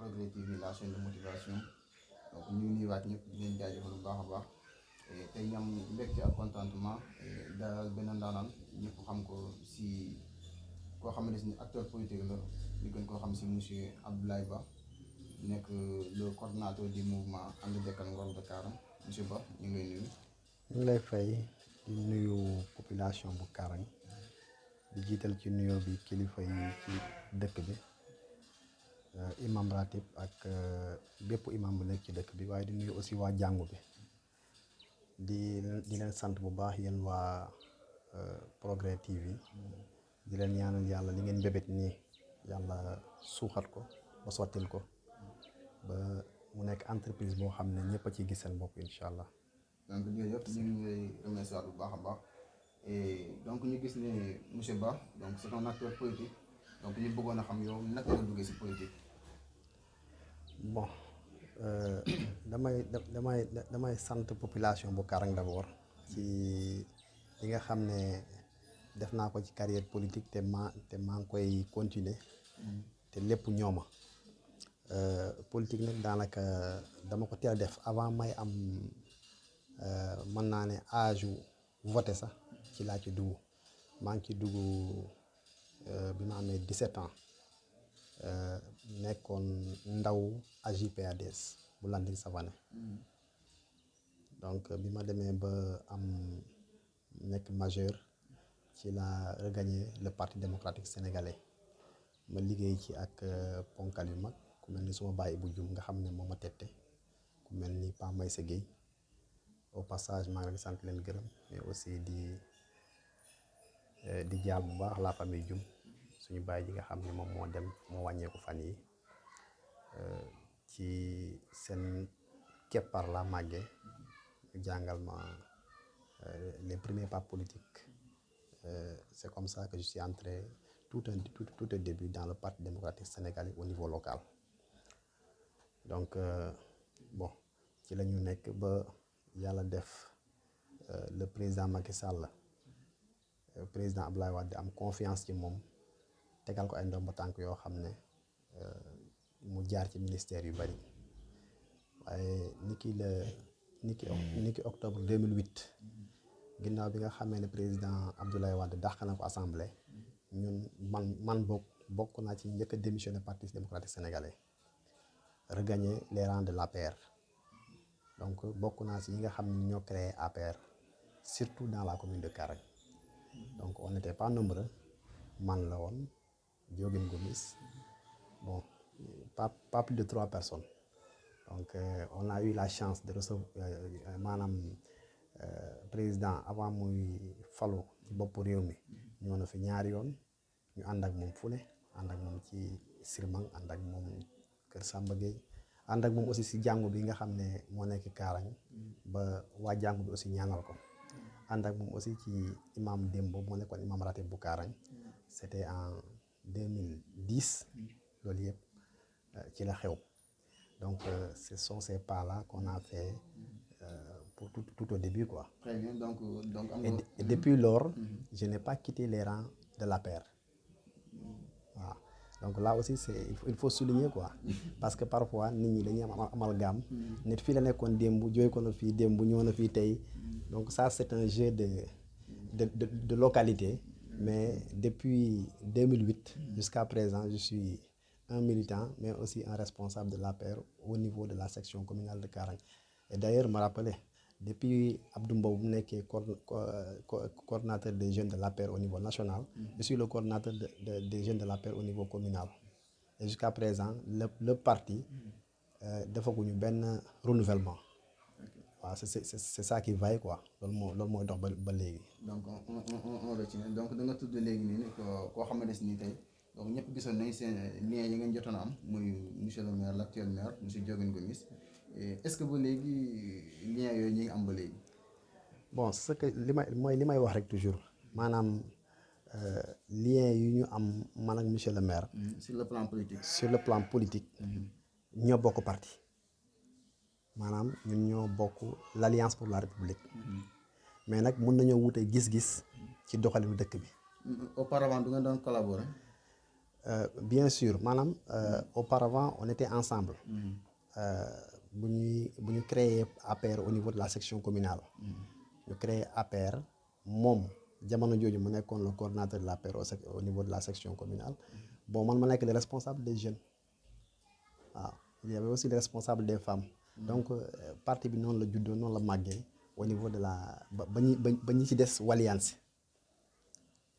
Progrès TV la chaîne de motivation donc ñu ngi nuyuwaat ñëpp di leen jaajëfal bu baax a baax tey ñu am mbégte ak contentement dalal benn ndaanaan ñëpp xam ko si koo xamante ni acteur politique la ñu gën koo xam si monsieur Abdoulaye Ba nekk le coordonnateur du mouvement And Dekkal Ngor de Karang monsieur Ba ñu ngi lay nuyu. ñu ngi lay fay di nuyu population bu Karang di jiital ci nuyoo bi kilifa yi ci dëkk bi imam ratib ak bépp imam bu nekk ci dëkk bi waaye di nuyu aussi waa jàngu bi di leen sant bu baax yéen waa Progrès TV di leen ñaanal yàlla li ngeen bébét nii yàlla suuxat ko ba sottil ko ba mu nekk entreprise boo xam ne ñëpp a ciy gis seen bopp incha allah. donc jërëjëf ñu ngi lay remercier bu baax a baax donc ñu gis ne monsieur Ba donc c'est un acteur politique donc ñu bëggoon a xam yow naka nga duggee si politique. bon damay sant population bu Karang d'abord ci li nga xam ne def naa ko ci carrière politique te maa ngi koy continuer te lépp ñooma politique nag daanaka dama ko teel def avant may am mën naa ne âge u voté sax ci laa ci dugg maa ngi ci dugg bi ma amee 17 ans nekkoon ndaw AJ/PADS bu Landing Savané donc bi ma demee ba am nekk majeur ci la regagné le parti démocratique sénégalais ma liggéey ci ak ponkal yu mag ku mel ni suma bàyyi bu jum nga xam ne moo ma tette ku mel ni Pa Maysa Gueye au passage maa ngi leen sant leen gërëm mais aussi di jaal bu baax la famille jum suñu bàyyi ji nga xam ne moom moo dem moo wàññeeku fan yi ci seen keppar la màggee ñu jàngal ma les premiers pas politiques c'est comme ça que je suis entré tout un début dans le parti démocratique sénégalais au niveau local donc bon ci la ñu nekk ba yàlla def le président Macky Sall président Abdoulaye Wade am confiance ci moom tegal ko ay ndomba tànk yoo xam ne mu jaar ci ministère yu bari waaye ni ki octobre 2008 ginnaaw bi nga xamee ne président Abdoulaye Wade dàq na ko assemblée ñun man bokk naa ci njëkk a démissionné parti démocratique sénégalais regagner les rangs de l'APR donc bokk naa ci ñi nga xam ne ñoo créé APR surtout dans la commune de Karang donc on n'était pas nombreux man la woon Diogène Gomis bon pas plus de 3 personnes donc on a eu la chance de recevoir maanaam président avant muy falu ci bopp réew mi ñoo na fi ñaari yoon ñu ànd ak moom fu ne ànd ak moom ci Sirmang ànd ak moom Kër Samba Gueye ànd ak moom aussi si jàngu bi nga xam ne moo nekk Karang ba waa jàngu bi aussi ñaanal ko ànd ak moom aussi ci imam Dembo moo nekkoon imam ratib bu Karang c'était en 2010 loolu yëpp ci la xew donc ce sont ces pas là qu'on a fait pour tout au début quoi. Très bien donc et depuis lors je n'ai pas quitté les rangs de l'APR waaw donc là aussi il faut souligner quoi parce que parfois nit ñi dañuy am amalgame nit fii la nekkoon démb jooy ko na fii démb ñëw na fii tey donc ça c'est un jeu de localité mais depuis 2008 jusqu'à présent je suis un militant mais aussi un responsable de l'APR au niveau de la section communale de Karang et d'ailleurs me rappelais depuis Abdou Mbow bu nekkee coordonnateur des jeunes de l'APR au niveau national je suis le coordonnateur des jeunes de l'APR au niveau communal et jusqu'à présent le parti defaguñu benn renouvellement waaw c'est ça qui vaille quoi loolu mooy dox ba léegi. donc on retient donc da nga tudd léegi nii koo xamante ni tey donc ñëpp gisoon nañ seen lien yi ngeen jotoon a am muy monsieur le maire l'actuel maire monsieur Diogène Gomis est-ce que ba léegi lien yooyu ñu ngi am ba léegi. bon ce que li may wax rek toujours maanaam lien yu ñu am man ak monsieur le maire. sur le plan politique. sur le plan politique. ñoo bokk parti maanaam ñun ñoo bokk l'Alliance pour la République. mais nag mun nañoo wute gis-gis ci doxalinu dëkk bi. auparavant du nga doon collaborer. bien sûr maanaam auparavant on était ensemble. bu ñu créé APR au niveau de la section communale. ñu créé APR moom jamono jooju mu nekkoon le coordonnateur de l'APR au niveau de la section communale. Bon man ma nekk le responsable des jeunes waaw il y avait aussi le responsable des femmes. donc parti bi noonu la juddoo noonu la màggee au niveau de la ba ñi ci des walliance.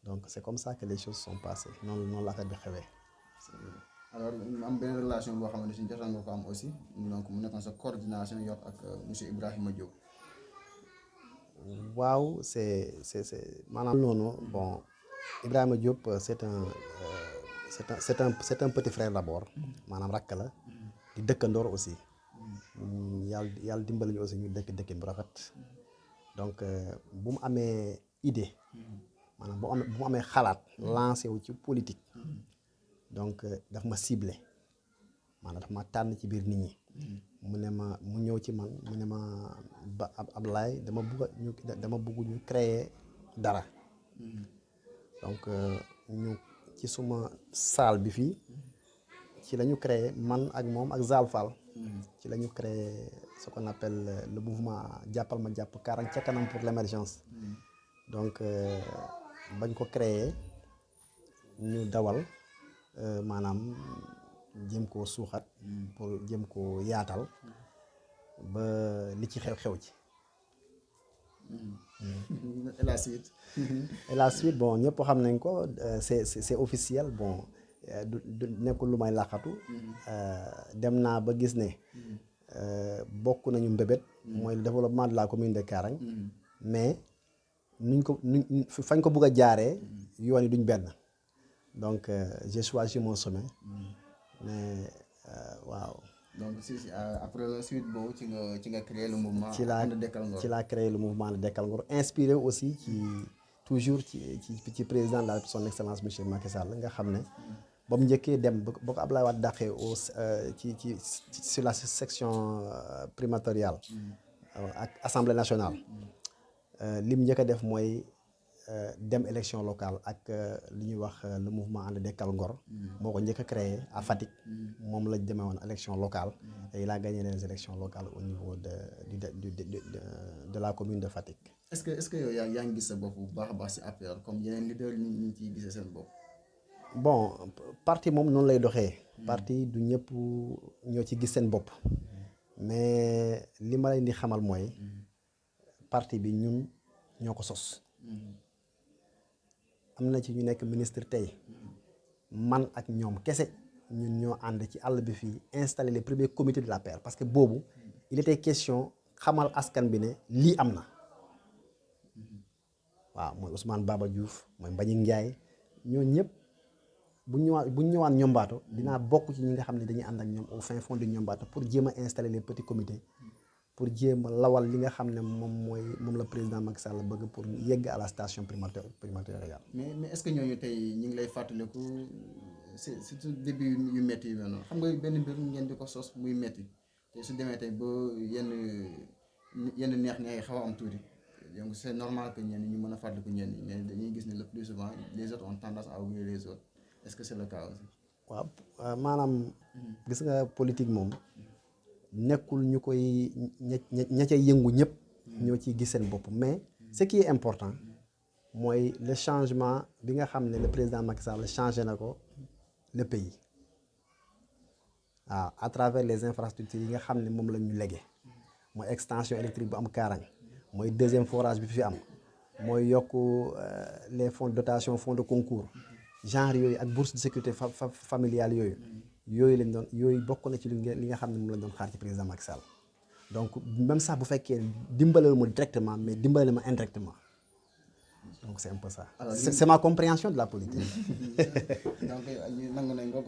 donc c'est comme ça que les choses sont passées noonu la affaire bi xewee. alors am benn relation boo xamante ni jotoon nga ko am aussi donc mu nekkoon sa coordination yow ak monsieur Ibrahima Diop. waaw c'est maanaam noonu bon Ibrahima Diop c'est un petit frère d'abord maanaam rakk la di dëkkandoor aussi yàlla dimbali ñu aussi ñu dëkkin bu rafet donc bu mu amee idée maanaam bu mu amee xalaat lancé wu ci politique donc daf ma ciblé maanaam daf ma tànn ci biir nit ñi mu ñëw ci man mu ne ma ba Ablaye dama bëgg ñu créer dara donc ñu ci suma salle bi fii ci la ñu créé man ak moom ak Zal Fall ci la ñu créé ce qu'on appelle le mouvement jàppal ma jàpp Kaarang ca kanam pour l'émergence donc bañ ko créé ñu dawal maanaam jëm koo suuxat pour jëm koo yaatal ba li ci xew ci. et la suite bon ñëpp xam nañ ko c'est officiel bon du nekkul lu may làqatu dem naa ba gis ne bokk nañu mbébét mooy le développement de la commune de Karang mais fañ ko bëgg a jaaree yoon yi duñ benn donc j'ai choisi mon chemin mais waaw. donc après la suite boobu ci nga créé le mouvement. ci laa créé le mouvement de Dekkal Ngor inspiré aussi toujours ci président de la son excellence monsieur Macky Sall nga xam ne ba mu njëkkee dem ba ko Abdoulaye Wade dàqee sur la section primatoriale ak assemblée nationale lim njëkk a def mooy dem élection locale ak li ñuy wax le mouvement ànd Dekkal Ngor moo ko njëkk a créé à Fatick moom lañ demee woon élection locale et il a gagné les élections locales au niveau de la commune de Fatick. est-ce que yow yaa ngi gis sa bopp bu baax a baax si APR comme yeneen leader yi ñu ciy gisee seen bopp. bon parti moom noonu lay doxee. parti du ñëpp ñoo ci gis seen bopp mais li ma leen di xamal mooy parti bi ñun ñoo ko sos. am na ci ñu nekk ministre tey man ak ñoom kese ñun ñoo ànd ci àll bi fii installer les premiers comités de l'APR parce que boobu il était question xamal askan bi ne lii am na waaw mooy Ousmane Baba Diouf mooy Mbagnick Ndiaye ñoo ñëpp bu ñu ñëwaan ñombaato dinaa bokk ci ñi nga xam ne dañuy ànd ak ñoom au fin fond de ñombaato pour jéem a installer les petits comités pour jéem a lawal li nga xam ne moom la président Macky Sall bëgg pour yegg à la station primatoriale. mais est-ce que ñooñu tey ñu ngi lay fàttaliku c'est surtout début yu métti yu mel noonu xam nga benn mbir ngeen di ko sos muy métti te su demee tey ba yenn neex ngay xaw a am tuuti donc c'est normal que ñenn ñu mën a fàttaliku ñenn ñi mais dañuy gis ne le plus souvent les autres ont tendance à oublier les autres est-ce que c'est le cas aussi. waaw maanaam gis nga politique moom. nekkul ñu koy ña cay yëngu ñëpp ñoo ciy gis seen bopp mais ce qui est important mooy le changement bi nga xam ne le président Macky Sall changé na ko le pays waaw à travers les infrastructures yi nga xam ne moom la ñu légué mooy extension électrique bu am Karang mooy deuxième forage bi fi am mooy yokk les fonds de dotation fonds de concours genre yooyu ak bourse de sécurité familiale yooyu bokk na ci li nga xam ne moom lañ doon xaar ci président Macky Sall donc même sax bu fekkee dimbalal ma directement mais dimbalal ma indirectement donc c'est un peu ça. Alors, c'est ma compréhension de la politique. donc nangu nañ ko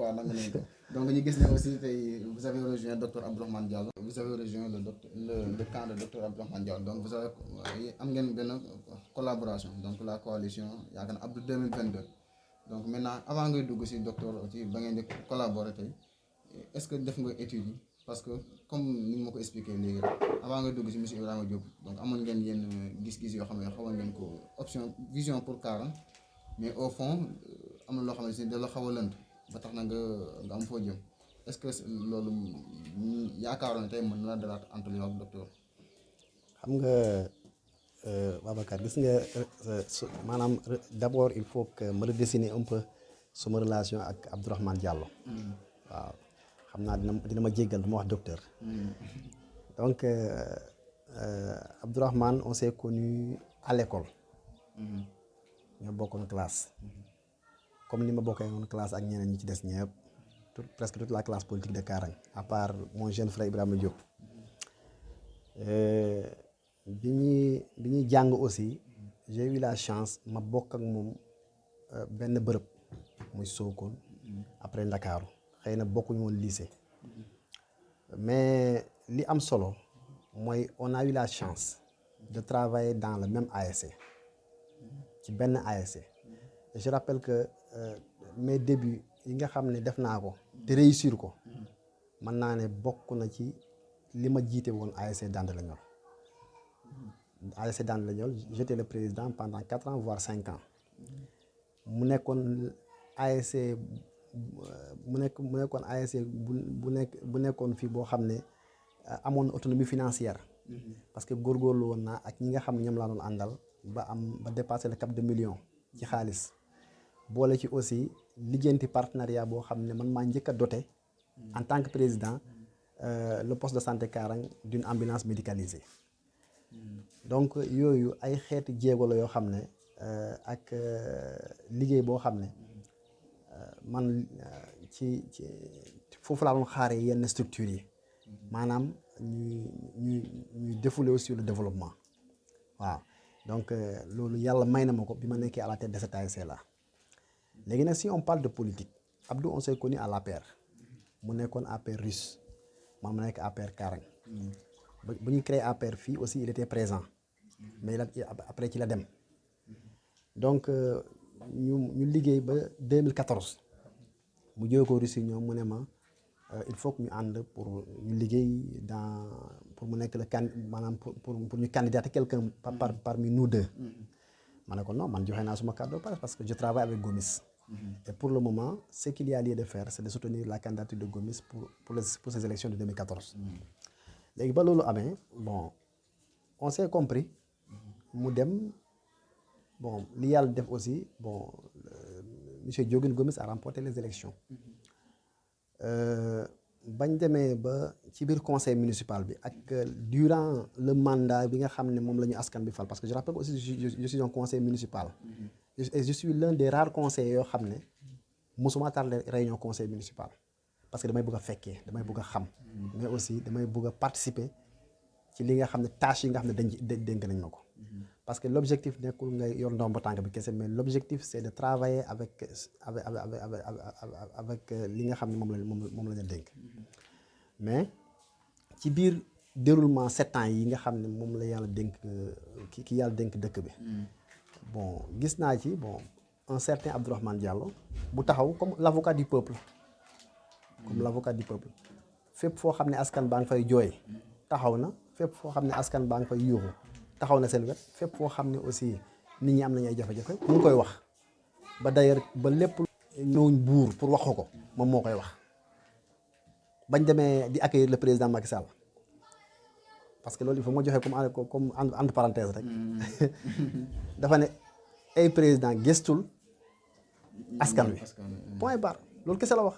donc ñu gis ne aussi tey vous avez rejoint docteur Abdourahmane Diallo. vous avez rejoint le camp de docteur Abdourahmane Diallo donc vous avez am ngeen benn collaboration donc la coalition yaakaar naa Abdou 2022. donc maintenant avant ngay dugg ci docteur ci ba ngeen di collaborer tey est-ce que def nga étude yi parce que comme ni ma ko expliqué léegi rek avant ngay dugg ci monsieur Ibrahima Diop donc amoon ngeen yenn gis-gis yoo xam ne xawoon ngeen ko option vision pour Karang mais au fond am na loo xam ne da la xaw a lënt ba tax na nga am foo jëm est-ce que loolu yaakaaroon ne tey mën na la dalaat entre yow ak docteur. xam nga Babacar gis nga maanaam d'abord il faut que ma redessiner un peu suma relation ak Abdourahmane Diallo. waaw xam naa dina ma jéggal du ma wax docteur. donc Abdourahmane on s'est connu à l'école. ñoo bokkoon classe. comme ni ma bokkee woon classe ak ñeneen ñi ci des ñëpp presque toute la classe politique de Karang à part mon jeune frère Ibrahima Diop. bi ñuy jàng aussi j'ai eu la chance ma bokk ak moom benn bërëb muy Sokone après Ndakaaru xëy na bokkuñu woon lycée mais li am solo mooy on a eu la chance de travailler dans le même ASC ci benn ASC et je rappelle que mes débuts yi nga xam ne def naa ko te réussir ko mën naa ne bokk na ci li ma jiite woon ASC Dande la ñor ASC Dande la ñor j'étais le président pendant 4 ans voire 5 ans mu nekkoon ASC bu nekkoon fii boo xam ne amoon na autonomie financière parce que góorgóorlu woon naa ak ñi nga xam ne ñoom laa doon àndal ba dépasser le cap de million ci xaalis boole ci aussi lijjanti partenariat boo xam ne man maa njëkk a doté en tant que président le poste de santé Karang d'une ambulance médicalisée donc yooyu ay xeeti jéego la yoo xam ne ak liggéey boo xam ne man ci foofu laa doon xaaree yenn structures yi maanaam ñuy défouler aussi le développement waaw donc loolu yàlla may na ma ko bi ma nekkee à la tête de cet ASC là léegi nag si on parle de politique Abdou on s'est connu à l'APR mu nekkoon APR russe man ma nekk APR Karang bu ñu créé APR fii aussi il était présent mais après ci la dem donc ñu liggéey ba 2014 mu jóge ko Russie ñoom mu ne ma il faut que ñu ànd pour ñu liggéey pour mu nekk maanaam pour ñu candidater quelqu'un parmi nous deux ma ne ko non man joxe naa suma carte de presse parce que je travaille avec Gomis et pour le moment ce qu'il y a lieu de faire c'est de soutenir la candidature de Gomis pour ces élections de 2014 léegi ba loolu amee bon on s'est compris mu dem bon li yàlla def aussi bon monsieur Diogène Gomis a remporté les élections bañ demee ba ci biir conseil municipal bi ak durant le mandat bi nga xam ne moom la ñu askan bi fal parce que je rappelle aussi je suis un conseil municipal et je suis l'un des rares conseillers yoo xam ne mosuma tardé réunion conseil municipal parce que damay bëgg a fekkee damay bëgg a xam mais aussi damay bëgg a participer ci li nga xam ne tâches yi nga xam ne dénk nañ ma ko parce que l'objectif nekkul nga yor ndombo tànk bi kese mais l'objectif c'est de travailler avec li nga xam ne moom la ñu dénk mais ci biir déroulement 7 ans yi nga xam ne moom la yàlla dénk ki yàlla dénk dëkk bi bon gis naa ci bon un certain Abdourahmane Diallo bu taxaw comme l'avocat du peuple fépp foo xam ne askan baa ngi fay jooy taxaw na fépp foo xam ne askan baa ngi fay yuuxu taxaw na seen wet fépp foo xam ne aussi nit ñi am nañu ay jafe-jafe mu ngi koy wax ba d'ailleurs ba lépp ñëwuñ buur pour wax ko moom moo koy wax bañ demee di accueillir le président Macky Sall parce que loolu il faut moo joxe comme entre parenthèse rek dafa ne ay président gestul askan wi point barre loolu kese la wax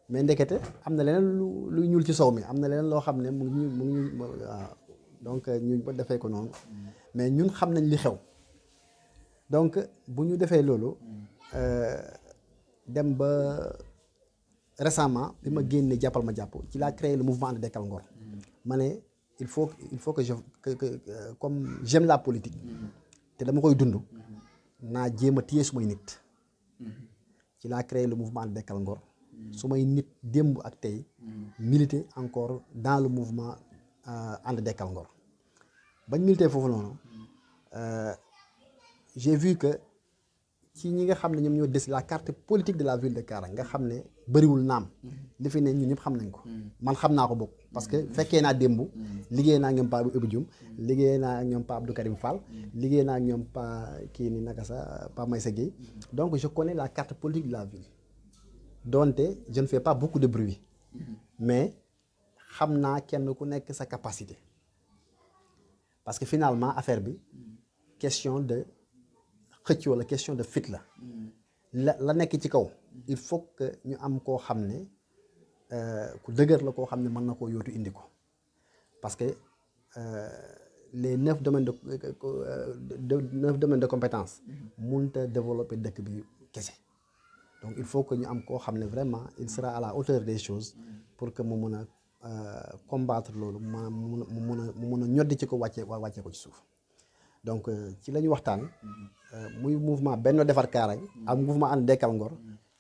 mais ndekete am na leneen lu ñuul ci sow mi am na leneen loo xam ne mu ngi waaw donc ñu ba defee ko noonu mais ñun xam nañ li xew donc bu ñu defee loolu dem ba récemment bi ma génnee jàppal ma jàpp ci laa créé le mouvement de Dekkal Ngor ma ne il faut que comme j'aime la politique te dama koy dund naa jéem a téye sumay nit ci laa créé le mouvement de Dekkal Ngor sumay nit démb ak tey militer encore dans le mouvement ànd Dekkal Ngor bañ militer foofu noonu j'ai vu que ci ñi nga xam ne ñoom ñoo des la carte politique de la ville de Karang nga xam ne bëriwul naam li fi ne ñun ñëpp xam nañ ko man xam naa ko bokk parce que fekkee naa démb liggéey naa ak ñoom Pa Ibou Dioum liggéey naa ak ñoom Pa Abdou Karim Fall liggéey naa ak ñoom Pa kii ni naka sa Pa Maysa Gueye donc je connais la carte politique de la ville donte je ne fais pas beaucoup de bruit mais xam naa kenn ku nekk sa capacité parce que finalement affaire bi question de xëcc wala question de fit la nekk ci kaw il faut que ñu am koo xam ne ku dëgër la koo xam ne mën na koo yóotu indi ko parce que les 9 domaines de compétence mënut a développer dëkk bi kese donc il faut que ñu am koo xam ne vraiment il sera à la hauteur des choses pour que mu mun a combattre loolu mu mun a ñoddi ci ko wàccee ko ci suuf donc ci la ñu waxtaan muy mouvement Benno Defar Kaarang ak mouvement And Dekkal Ngor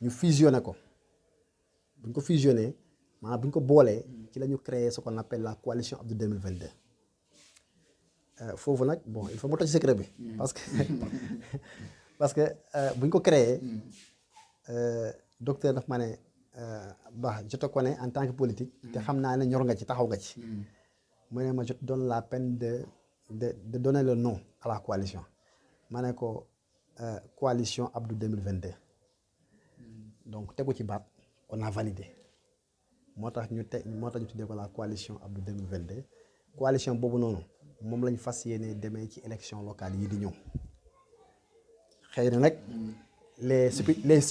ñu fusionné ko bu ñu ko fusionné maanaam bu ñu ko boolee ci la ñu créé ce qu'on appelle la coalition Abdou 2022 foofu nag bon il faut mu toj secret bi parce que bu ñu ko créé docteur daf ma ne Bah je te connais en tant que politique te xam naa ne ñor nga ci taxaw nga ci mu ne ma je te donne la peine de donner le nom à la coalition ma ne ko coalition Abdou 2022 donc tegu ci baat on a validé moo tax ñu tuddee ko la coalition Abdou 2022 coalition boobu noonu moom lañ fas yéene demee ci élection locale yi di ñëw xëy na nag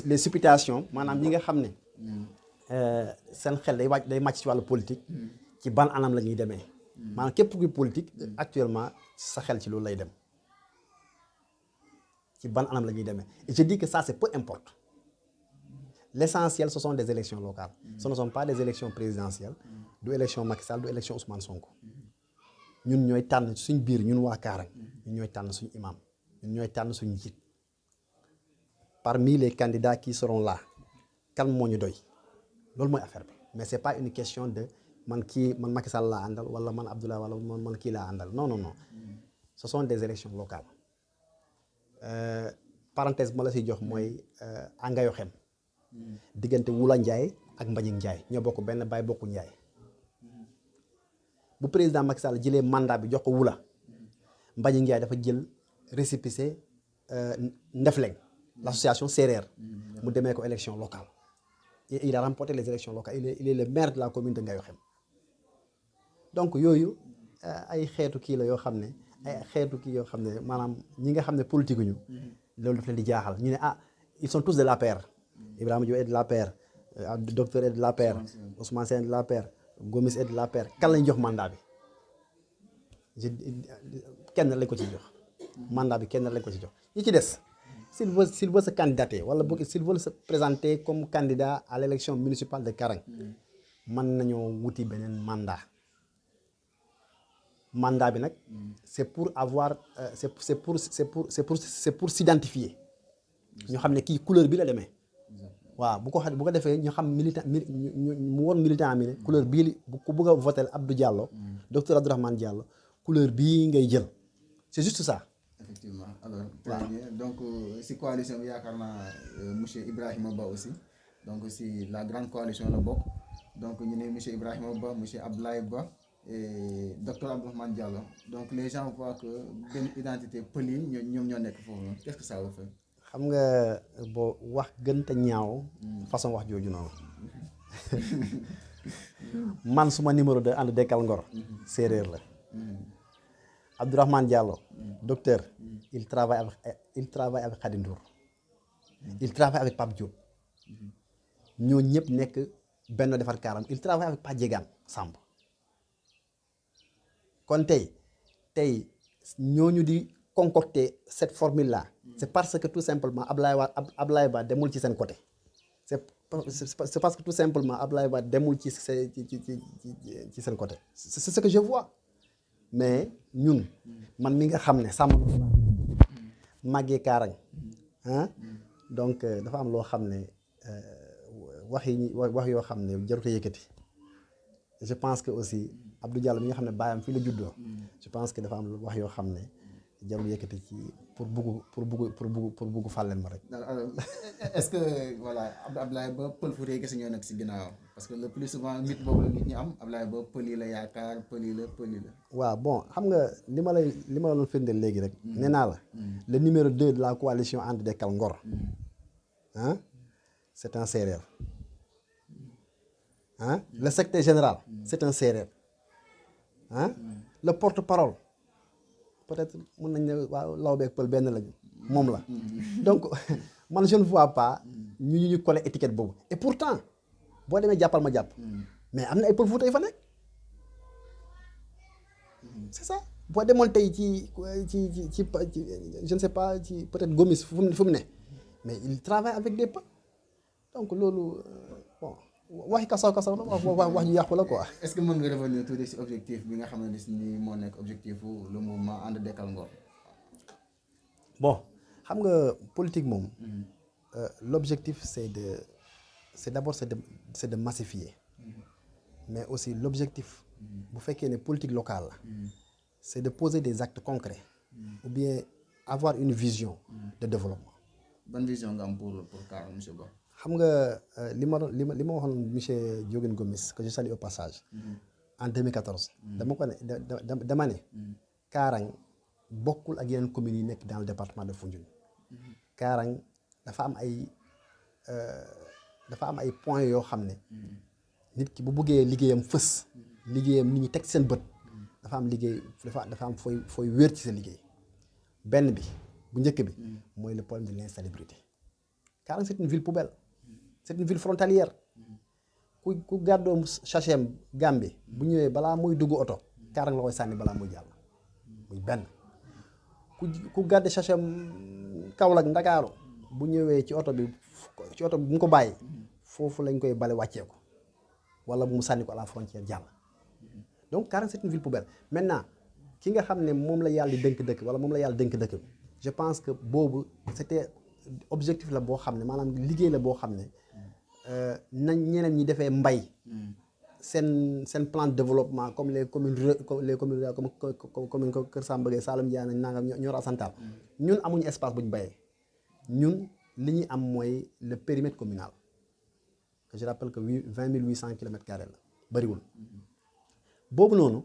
les supputations maanaam ñi nga xam ne seen xel day màcc ci wàllu politique ci ban anam la ñuy demee maanaam képp kuy politique actuellement sa xel ci loolu lay dem ci ban anam la ñuy demee et je dis que ça c'est peu importe l'essentiel ce sont des élections locales ce ne sont pas des élections présidentielles du élection Macky Sall du élection Ousmane Sonko ñun ñooy tànn suñ biir ñun waa Kaarang ñun ñooy tànn suñ imam ñun ñooy tànn suñ njiit parmi les candidats qui seront là kan moo ñu doy loolu mooy affaire bi mais c'est pas une question de man Macky Sall laa àndal wala man Abdoulaye wala man kii laa àndal non ce sont des élections locales parenthèse bu ma la siy jox mooy angayo xem diggante Wula Ndiaye ak Mbagnick Ndiaye ñoo bokk benn baay bokku Ndiaye bu président Macky Sall jëlee mandat bi jox ko Wula Mbagnick Ndiaye dafa jël récépissé Ndefleng l'association séeréer mu demee ko élection locale et il a remporté les élections locales il est le maire de la commune de Ngayo Xem donc yooyu ay xeetu kii la yoo xam ne maanaam ñi nga xam ne politique ñu loolu daf leen di jaaxal ñu ne ils sont tous de l'APR Ibrahima Diop est de l'APR docteur est de l'APR Ousmane Sène est de l'APR Gomis est de l'APR kan lañ jox mandat bi kenn lañ ko ci jox mandat bi kenn lañ ko ci jox ñi ci des s'il veut se candidater wala boog s'il veut se présenter comme candidat à l'élection municipale de Kaarang mën nañoo wuti beneen mandat bi nag c'est pour avoir c'est pour s'identifier ñu xam ne kii couleur bi la demee waaw bu ko defee ñu xam militant mu woon militant mi ne couleur bii ku bëgg a voter Abdou Diallo docteur Abdourahmane Diallo couleur bii ngay jël c'est juste ça. Effectivement alors très bien donc si coalition bi yaakaar naa monsieur Ibrahima Ba aussi donc si la grande coalition la bokk donc ñu ne monsieur Ibrahima Ba monsieur Abdoulaye Ba et docteur Abdourahmane Diallo donc les gens voient que benn identité pël yi ñoom ñoo nekk foofu noonu qu'est-ce que ça vous fait. xam nga boo wax gën te ñaaw façon wax jooju noonu man suma numéro de And Dekkal Ngor séeréer la Abdourahmane Diallo docteur il travaille avec Khady Ndour il travaille avec Pape Diop ñoo ñëpp nekk Benno Defar Kaarang il travaille avec Pape Diegane Samb kon tey ñooñu di concocter cette formule là c'est parce que tout simplement Ablaye Ba demul ci seen côté c'est parce que tout simplement Ablaye Ba demul ci seen côté c'est ce que je vois mais ñun man mi nga xam ne sàmm màggee Kaarang donc dafa am loo xam ne wax yoo xam ne jarut a yëkkati je pense que aussi Abdou Diallo mi nga xam ne baayam fii la juddoo je pense que dafa am wax yoo xam ne jarul yëkkati ci pour bugg fàlleen ma rek. alors est-ce que voilà Ablaye Ba pël Fuuta kese ñoo nekk si ginnaaw parce que le plus souvent nit boobu la nit ñi am Ablaye Ba pël yi la yaakaar pël yi la. waaw bon xam nga li ma la doon firndeel léegi rek. nee naa la le numéro 2 de la coalition And Dekkal Ngor c'est un séeréer ah le secrétaire général c'est un séeréer ah le porte-parole peut-être mën nañ ne waaw Lawbe ak Pël benn lañu moom la donc man je ne vois pas ñu coller étiquette boobu et pourtant boo demee jàppal ma jàpp mais am na ay Pël Fuuta yu fa nekk c'est ça boo demoon tey ci je ne sais pas ci peut-être Gomis fu mu ne mais il travaille avec des Pël donc loolu bon waxi kasaw kasaw la wax ju yàqu la quoi. est-ce que mën nga revenir tuuti si objectif bi nga xam ne ni moo nekk objectif le mouvement ànd dekkal Ngor. bon xam nga politique moom. L'objectif c'est d'abord c'est de massifier. mais aussi l'objectif bu fekkee ne politique locale la. c'est de poser des actes concrets. ou bien avoir une vision de développement. ban vision nga am pour Karang monsieur Ba. xam nga li ma waxoon monsieur Diogène Gomis que je salue au passage. en 2014. dama ko ne dama ne. Karang bokkul ak yeneen communes yi nekk dans le département de Foundiougne. Karang dafa am ay points yoo xam ne. nit ki bu bëggee liggéeyam fës. liggéeyam nit ñi teg seen bët. dafa am liggéey dafa am fooy wér ci sa liggéey. benn bi bu njëkk bi. mooy le problème de l'insalubrité. Karang c'est une ville poubelle. c'est une ville frontalière. ku gàddoo sachet Gambie bu ñëwee balaa muy dugg oto. Karang la koy sànni balaa muy jàll. muy benn ku gàdde sachet Kaolack Ndakaaru bu ñëwee ci oto bi bu mu ko bàyyi foofu lañ koy bale wàccee ko wala bu mu sànni ko à la frontière jàll. donc Karang c'est une ville poubelle maintenant ki nga xam ne moom la yàlla di dënk dëkk wala moom la yàlla dënk dëkk bi je pense que boobu c'était objectif la boo xam ne maanaam liggéey la boo xam ne nañ ñeneen ñi defee mbay seen plan de développement comme les communes comme commune Kër Samba Gueye Saloum Diané nangam Nioro Santal ñun amuñu espace bu ñu bayee ñun li ñu am mooy le périmètre communal que je rappelle que 20 800 kilomètres carrés la bariwul boobu noonu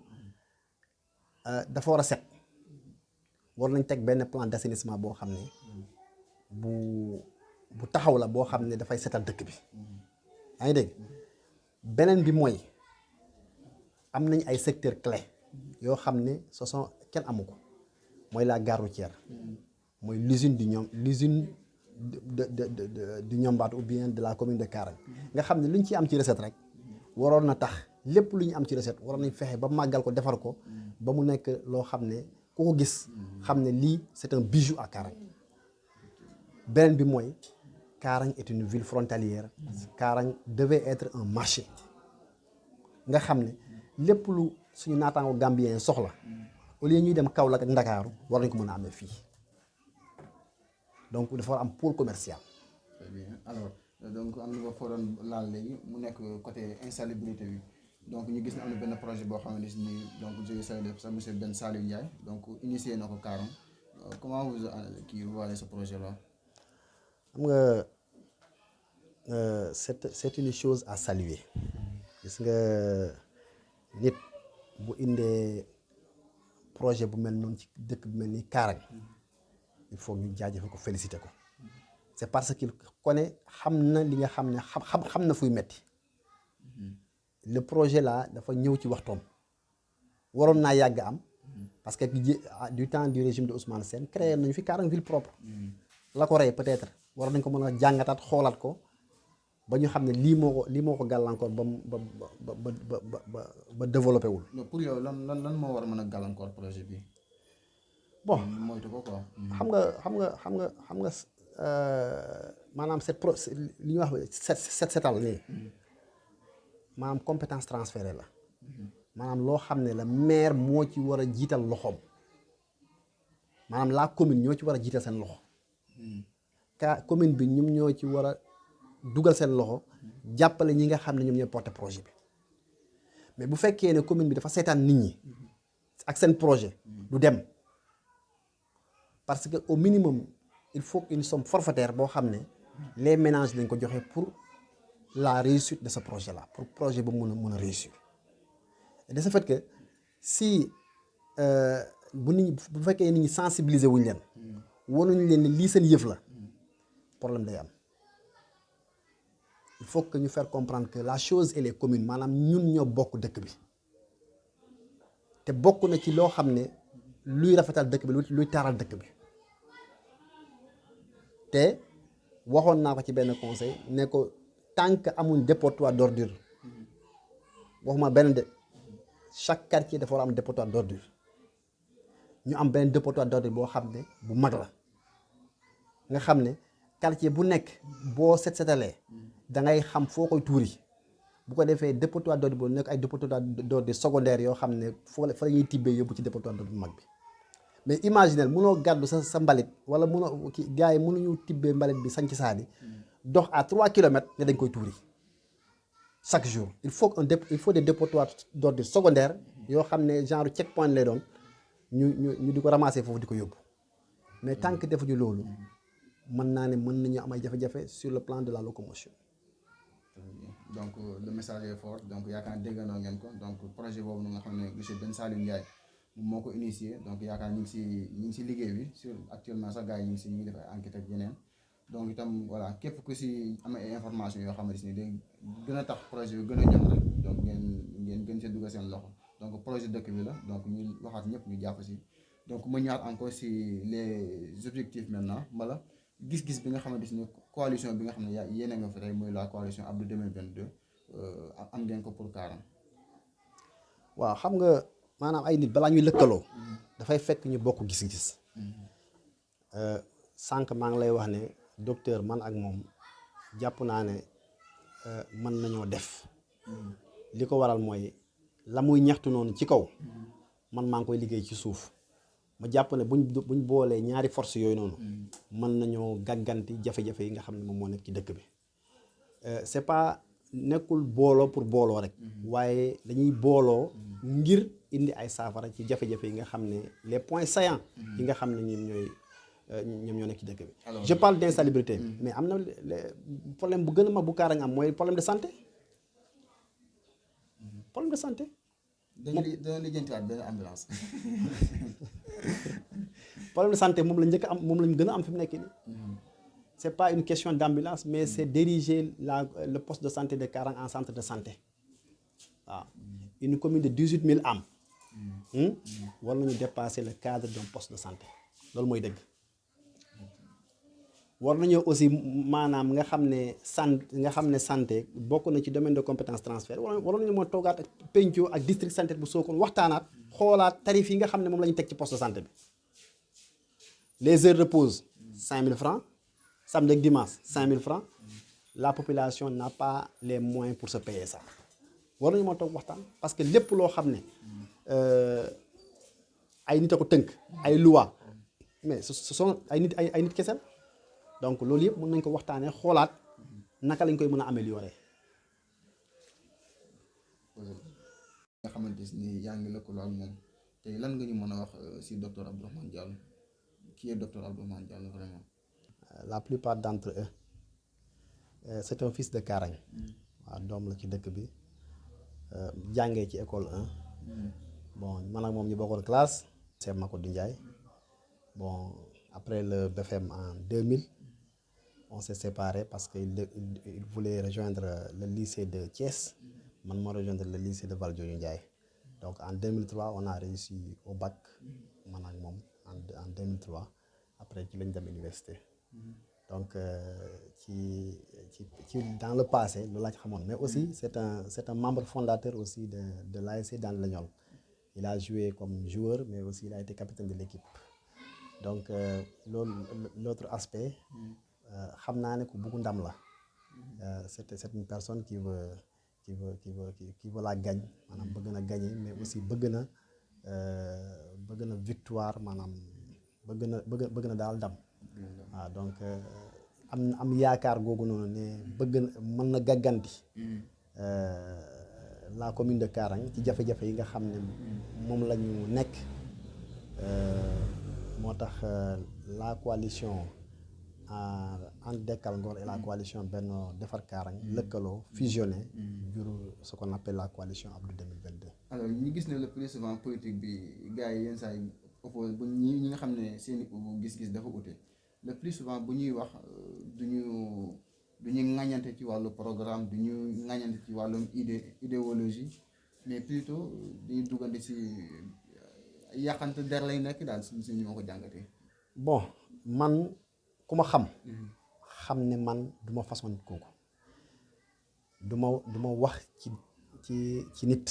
dafa war a set war nañ teg benn plan d'assainissement boo xam ne bu taxaw la boo xam ne dafay setal dëkk bi yaa ngi dégg beneen bi mooy am nañ ay secteurs clés yoo xam ne ce sont kenn amu ko mooy la gare routière mooy l'usine du Ñombaat ou bien de la commune de Karang nga xam ne lu ñu ci am ci recette rek waroon na tax lépp lu ñu am ci recette waroon nañ fexe ba màggal ko defar ko ba mu nekk loo xam ne ku ko gis xam ne lii c'est un bijou à Karang. beneen bi mooy Karang est une ville frontalière. Karang devait être un marché nga xam ne lépp lu suñu naataango gambien soxla au lieu ñuy dem Kaolack ak Ndakaaru war nañ ko mën a amee fii donc dafa war am pôle commercial. très bien alors donc am na nga foo doon laal léegi mu nekk côté insalubrité bi donc ñu gis ne am na benn projet boo xamante ni donc je salue sa monsieur Ben Saliou Ndiaye donc initié na ko Karang comment vous voyez ce projet là. xam nga c'est une chose à saluer gis nga nit bu indee projet bu mel noonu ci dëkk bu mel ni Karang il faut ñu jaajëfal ko féliciter ko c'est parce qu'il connaît xam na li nga xam ne xam na fuy metti le projet là dafa ñëw ci waxtoom waroon naa yàgg am parce que du temps du régime de Ousmane Sène créé nañu fi Karang ville propre la ko rey peut-être waroon nañ ko mën a jàngataat xoolaat ko ba ñu xam ne lii moo ko gàllankoor ba développé wul. pour yow lan moo war a mën a gàllankoor projet bi. bon moytu ko quoi. xam nga maanaam li ñuy wax setal nii maanaam compétence transférée la maanaam loo xam ne la maire moo ci war a jiital loxoom maanaam la commune ñoo ci war a jiital seen loxo commune bi ñoom ñoo ci war a dugal seen loxo jàppale ñi nga xam ne ñoom ñooy porter projet bi mais bu fekkee ne commune bi dafa seetaan nit ñi ak seen projet du dem parce que au minimum il faut une somme forfaitaire boo xam ne les ménages dañ ko joxe pour la réussite de ce projet là pour projet ba mën a réussir et de ce fait que si bu fekkee nit ñi sensibiliser wuñ leen wanuñu leen ne lii seen yëf la problème day am il faut que ñu faire comprendre que la chose elle est commune maanaam ñun ñoo bokk dëkk bi te bokk na ci loo xam ne luy rafetal dëkk bi luy taaral dëkk bi te waxoon naa ko ci benn conseil ne ko tant que amuñ dépotoir d'ordure waxuma benn de chaque quartier dafa war a am dépotoir d'ordure ñu am benn dépotoir d'ordure boo xam ne bu mag la nga xam ne quartier bu nekk boo set-setalee da ngay xam foo koy tuuri bu ko defee dépotoir d'ordure boobu nekk ay dépotoir d'ordure secondaire yoo xam ne fa la ñuy tibbee yóbbu ci dépotoir d'ordure bu mag bi mais imaginez mënoo gàddu sa mbalit wala mënoo ki gars yi mënuñu tibbee mbalit bi sanc saani dox à 3 kilomètres ne dañ koy tuuri chaque jour il faut des dépotoirs d'ordure secondaire yoo xam ne genre checkpoint lay doon ñu di ko ramasser foofu di ko yóbbu mais tant que defuñu loolu mën naa ne mën nañu am ay jafe-jafe sur le plan de la locomotion. donc le message est fort donc yaakaar naa déggandoo ngeen ko donc projet boobu nga xam ne monsieur Ben Saliou Ndiaye moo ko initié donc yaakaar ñu ngi si liggéey bi sur actuellement sax gars yi ñu ngi def ay enquête ak yeneen donc itam voilà képp ku si am ay information yoo xamante ni day gën a tax projet bi gën a ñoŋ rek donc ngeen gën see dugal seen loxo donc projet dëkk bi la donc ñu waxaat ñëpp ñu jàpp si donc ma ñëwaat encore si les objectifs maintenant mbala gis-gis bi nga xamante ni coalition bi nga xam ne yéene nga fi tey muy la coalition Abdou 2022 am ngeen ko pour Karang. waaw xam nga maanaam ay nit balaa ñuy lëkkaloo dafay fekk ñu bokk gis-gis sànq maa ngi lay wax ne docteur man ak moom jàpp naa ne mën nañoo def li ko waral mooy la muy ñaxtu noonu ci kaw man maa ngi koy liggéey ci suuf ma jàpp ne buñ boolee ñaari force yooyu noonu mën nañoo gàgganti jafe-jafe yi nga xam ne moom moo nekk ci dëkk bi c'est pas nekkul booloo pour booloo rek waaye dañuy booloo ngir indi ay saafara ci jafe-jafe yi nga xam ne les points saillants yi nga xam ne ñoom ñoo nekk ci dëkk bi. Je parle d'insalubrité mais am na problème bu gën a mag bu Karang am mooy problème de santé problème de santé. dañoo lijjantiwaat benn ambulance. problème de santé moom la njëkk am moom lañ gën a am fi mu nekk nii. C'est pas une question d'ambulance mais c'est diriger le poste de santé de Karang en centre de santé waaw une commune de 18 000 âmes war nañu dépasser le cadre d'un poste de santé loolu mooy dëgg war nañoo aussi maanaam nga xam ne santé bokk na ci domaine de compétence transfert war nañu moo toogaat ak penco ak district sanitaire bu Sokone waxtaanaat xoolaat tarif yi nga xam ne moom la ñu teg ci poste de santé bi les heures de pause 5 000 francs samedi ak dimanche 5 000 francs la population n'a pas les moyens pour se payer ça war nañu moo toog waxtaan parce que lépp loo xam ne ay nit a ko tënk ay loi mais ce sont ay nit kese donc loolu yëpp mën nañ ko waxtaanee xoolaat naka lañ koy mën a améliorer. nga xamante ni yaa ngi lëkkaloo ak moom tey lan nga ñu mën a wax si docteur Abdourahmane Diallo qui est docteur Abdourahmane Diallo vraiment. La plupart d'entre eux c'est un fils de Karang. waaw doom la ci dëkk bi jàngee ci école 1. bon man ak moom ñu bokkoon classe. c'est Makodou Ndiaye bon après le BFM en 2000 on s'est séparés parce qu'il voulait rejoindre le lycée de Thiès man ma rejoindre le lycée de Valdiodio Ndiaye donc en 2003 on a réussi au bac man ak moom en 2003 après ci lañ dem université donc dans le passé loolu laa ci xamoon mais aussi c'est un membre fondateur aussi de l'ASC dans l'Agnol. Il a joué comme joueur mais aussi il a été capitaine de l'équipe donc l'autre aspect xam naa ne ku bëgg ndam la c'est une personne qui veut la gagne maanaam bëgg na gagner mais aussi bëgg na victoire maanaam bëgg na daal ndam waaw donc am yaakaar googu noonu ne mën na gàgganti la commune de Karang ci jafe-jafe yi nga xam ne moom la ñu nekk moo tax la coalition And Dekkal Ngor et la coalition Benno Defar Karang lëkkaloo fusionné juru ce qu'on appelle la coalition Abdou 2022. alors ñu gis ne le plus souvent politique bi gars yi yenn saa yi oppose bu ñi nga xam ne seen gis-gis dafa ute le plus souvent bu ñuy wax du ñu ŋañante ci wàllu programme du ñu ŋañante ci wàllum idéologie mais plutôt dañuy duggante si yàqante der lay nekk daal si ñu ma ko jàngatee. bon man ku ma xam ne man du ma façon nit kooku du ma wax ci nit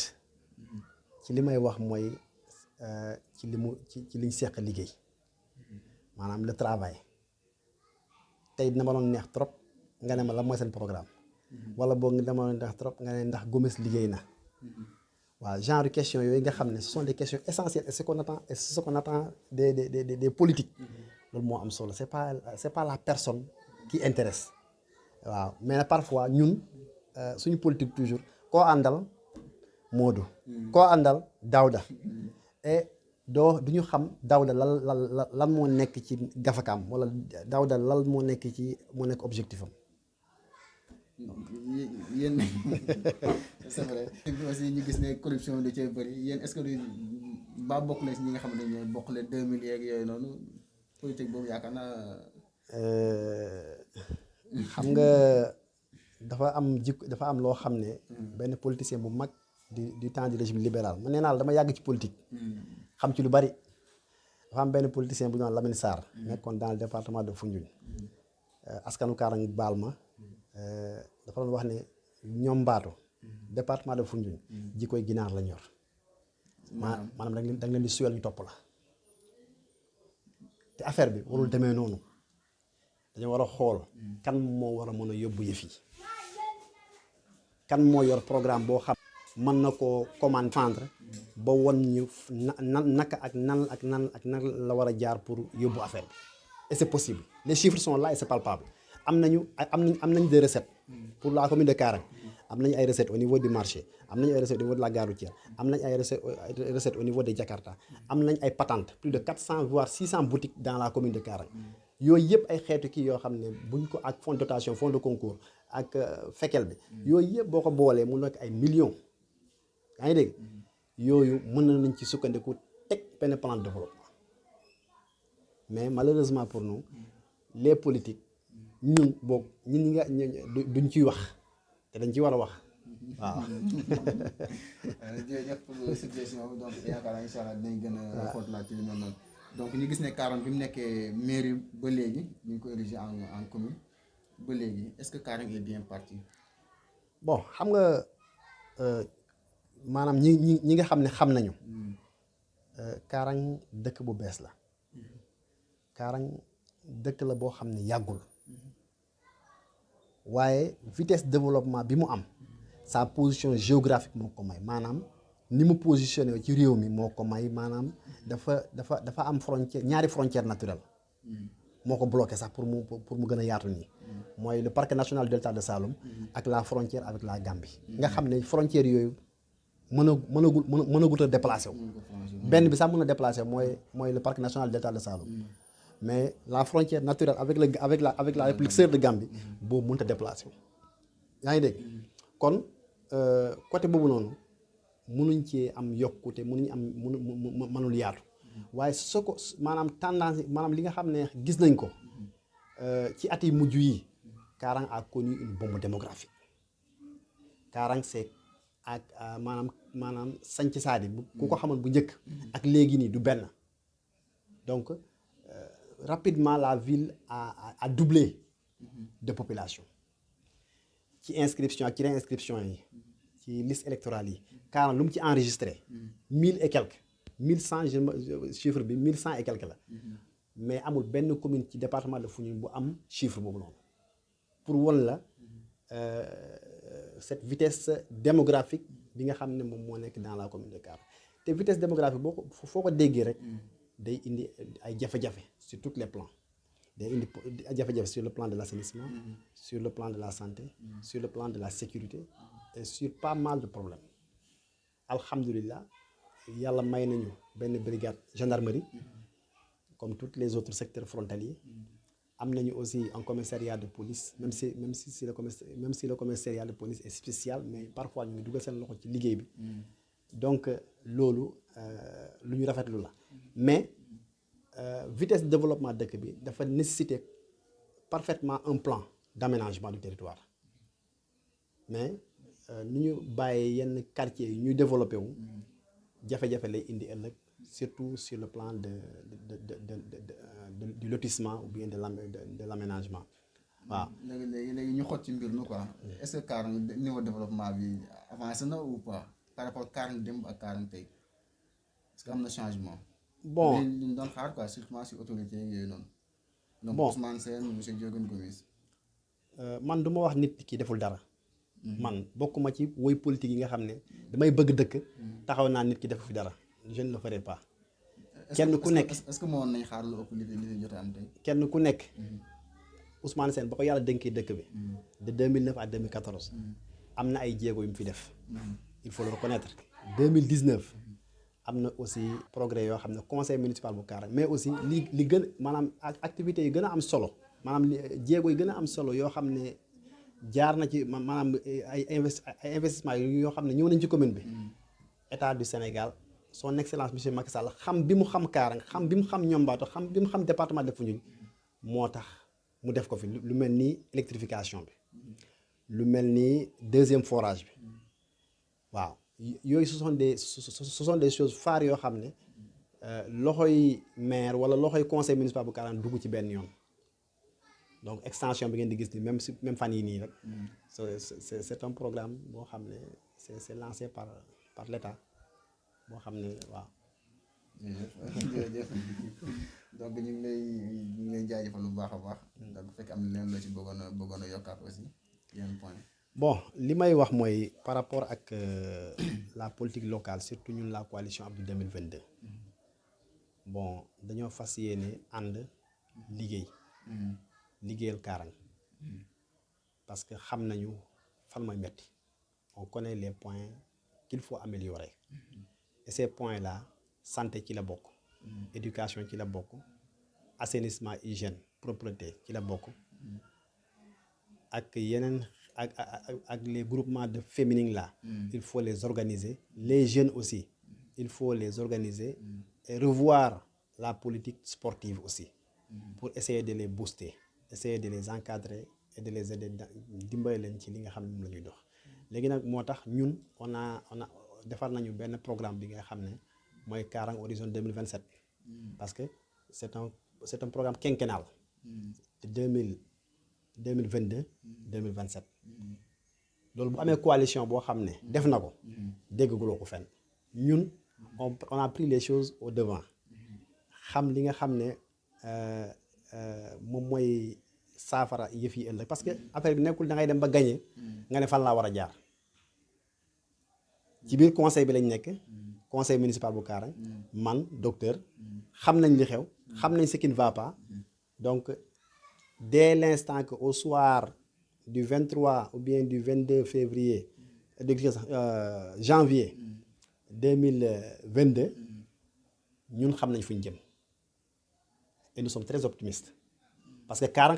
ci li may wax mooy ci liñ seq liggéey maanaam le travail tey dina ma doon neex trop nga ne ma la mooy seen programme wala boog dina ma doon neex trop nga ne ndax Gomes liggéey na waaw genre question yooyu nga xam ne ce sont des questions essentielles et ce qu'on attend des politiques loolu moo am solo c'est pas la personne qui intéresse waaw mais nag parfois ñun suñu politique toujours koo àndal Modou koo àndal Daouda et du ñu xam Daouda lan moo nekk ci gafakaam wala Daouda lan moo nekk objectif am. yéen c'est vrai aussi ñu gis ne corruption da cee bëri yéen est-ce que du ba bokk na si ñi nga xam ne ñooy bokk le 2000 yeeg yooyu noonu politique boobu yaakaar naa. xam nga dafa am loo xam ne. benn politicien bu mag du temps du régime libéral man nee naa la dama yàgg ci politique. xam ci lu bari dafa am benn politicien bu ñu naan Lamine Sarr. nekkoon dans le département de Foundiougne. askanu Kaarang baal ma. dafa doon wax ne ñoom Mbaato département de Foundiougne ji koy ginaar la ñor maanaam da nga leen di suyal ñu topp la te affaire bi warul demee noonu dañoo war a xool kan moo war a mën a yóbbu yëf yi kan moo yor programme boo xam mën na koo commandre ba won ñu naka ak nan la war a jaar pour yóbbu affaire bi et c'est possible les chiffres sont là et c'est palpable am nañ des recettes pour la commune de Karang am nañ ay recettes au niveau du marché am nañ ay recettes au niveau de la gare routière am nañ ay recettes au niveau de Jakarta am nañ ay patentes plus de 400 voire 600 boutiques dans la commune de Karang yooyu yëpp ay xeetu kii yoo xam ne buñ ko ak fonds de dotation fonds de concours ak fekel bi yooyu yëpp boo ko boolee mu nekk ay millions yaa ngi dégg yooyu mën nañ ci sukkandiku teg benn plan de développement mais malheureusement pour nous les politiques ñun boog ñi nga duñ ciy wax te dañ ci war a wax waaw. jërëjëf pour suggestion bi donc yaakaar naa incha allah dinañ gën a xootalaat ci li mel noonu donc ñu gis ne Karang bi mu nekkee mairie ba léegi ñu ngi ko érigé en commune ba léegi est-ce que Karang est bien parti. bon xam nga maanaam ñi nga xam ne xam nañu. Karang dëkk bu bees la. Karang dëkk la boo xam ne yàggul. waaye vitesse développement bi mu am sa position géographique moo ko may maanaam ni mu positionné ci réew mi moo ko may maanaam dafa am frontière ñaari frontière naturelle moo ko bloqué sax pour mu gën a yaatu nii mooy le parc national du delta de Saloum ak la frontière avec la Gambie nga xam ne frontière yooyu mënagul a déplacé wu benn bi sax mën a déplacé mooy le parc national du delta de Saloum mais la frontière naturelle avec la République sœur de Gambie boobu mënut a déplacé wu yaa ngi dégg kon côté boobu noonu mënuñ ci am yokkute mënul yaatu waaye soo ko maanaam tendance maanaam li nga xam ne gis nañ ko ci at yi mujj yi Karang a connu une bombe démographique Karang c'est ak maanaam sanc saadi ku ko xamoon bu njëkk ak léegi nii du benn donc rapidement la ville a doublé de population ci inscription ak ci réinscription yi ci liste électorale yi Karang lu mu ci enregistré 1000 et quelques 1100 chiffre bi 1100 et quelques la mais amul benn commune ci département de Foundiougne bu am chiffre boobu noonu pour won la cette vitesse démographique bi nga xam ne moom moo nekk dans la commune de Karang te vitesse démographique boo ko foo ko déggee rek day indi ay jafe-jafe sur tous les plans day indi ay jafe-jafe sur le plan de l'assainissement sur le plan de la santé sur le plan de la sécurité et sur pas mal de problèmes alhamdulillah yàlla may nañu benn brigade gendarmerie comme tous les autres secteurs frontaliers am nañu aussi un commissariat de police même si le commissariat de police est spécial mais parfois ñu ngi dugal seen loxo ci liggéey bi donc loolu lu ñu rafetlu la mais vitesse de développement dëkk bi dafa nécessiter parfaitement un plan d'aménagement du territoire mais ni ñu bàyyee yenn quartiers yi ñuy développé wu jafe-jafe lay indi ëllëg surtout sur le plan du lotissement ou bien de l'aménagement waaw. léegi ñu xot ci mbir mi quoi est-ce que Karang niveau développement bi avancé na ou pas par rapport ak Karang démb ak Karang tey est-ce que am na changement. bon li ñu doon xaar quoi surtout si autorité yooyu noonu. donc bon Ousmane Sène monsieur Diogane Gomis. man du ma wax nit ki deful dara. man bokkuma ci woy politique yi nga xam ne damay bëgg dëkk taxaw naa nit ki defu fi dara je ne le ferai pas. kenn ku nekk est-ce que moo nañ xaar lu ëpp li jot a am tey. kenn ku nekk Ousmane Sène ba ko yàlla dénkee dëkk bi de 2009 à 2014 am na ay jéego yu mu fi def il faut le reconnaître 2019 am na aussi progrès yoo xam ne conseil municipal bu Karang mais aussi li gën maanaam activités yi gën a am solo maanaam jéego yi gën a am solo yoo xam ne jaar na ci maanaam ay investissement yoo xam ne ñëw nañ ci commune bi état du Sénégal son excellence monsieur Macky Sall xam bi mu xam Karang xam bi mu xam Niombato xam bi mu xam département de Foundiougne moo tax mu def ko fi lu mel ni électrification bi lu mel ni deuxième forage bi waaw yooyu ce sont des choses phares yoo xam ne loxoy maire wala loxoy conseil municipal bu Karang dugg ci benn yoon donc extension bi ngeen di gis ni même fan yii nii rek c'est un programme boo xam ne c'est lancé par l'État boo xam ne waaw. jërëjëf donc ñu ngi lay jaajëfal bu baax a baax. donc bu fekkee am na leen loo ci bëggoon a yokkaat aussi yenn point. bon li may wax mooy par rapport ak la politique locale surtout ñun la coalition Abdou 2022 bon dañoo fas yéene ànd liggéeyal Karang parce que xam nañu fan mooy metti on connaît les points qu'il faut améliorer et ces points là santé ci la bokk éducation ci la bokk assainissement hygiène propreté ci la bokk ak yeneen ak les groupements de féminines là il faut les organiser les jeunes aussi il faut les organiser et revoir la politique sportive aussi pour essayer de les booster essayer de les encadrer et de les aider dimbale leen ci li nga xam ne moom la ñuy dox léegi nag moo tax ñun on a defar nañu benn programme bi nga xam ne mooy Karang horizon 2027 parce que c'est un programme quinquennal de 2022 2027 loolu bu amee coalition boo xam ne def na ko déggaguloo ko fenn ñun on a pris les choses au devant xam li nga xam ne moom mooy saafara yëf yi ëllëg parce que affaire bi nekkul da ngay dem ba gagné nga ne fan laa war a jaar ci biir conseil bi lañ nekk conseil municipal bu Karang man docteur xam nañ li xew xam nañ ce qui ne va pas donc dès l'instant que au soir du 23 ou bien du 22 février janvier 2022 ñun xam nañ fu ñu jëm et nous sommes très optimistes parce que Karang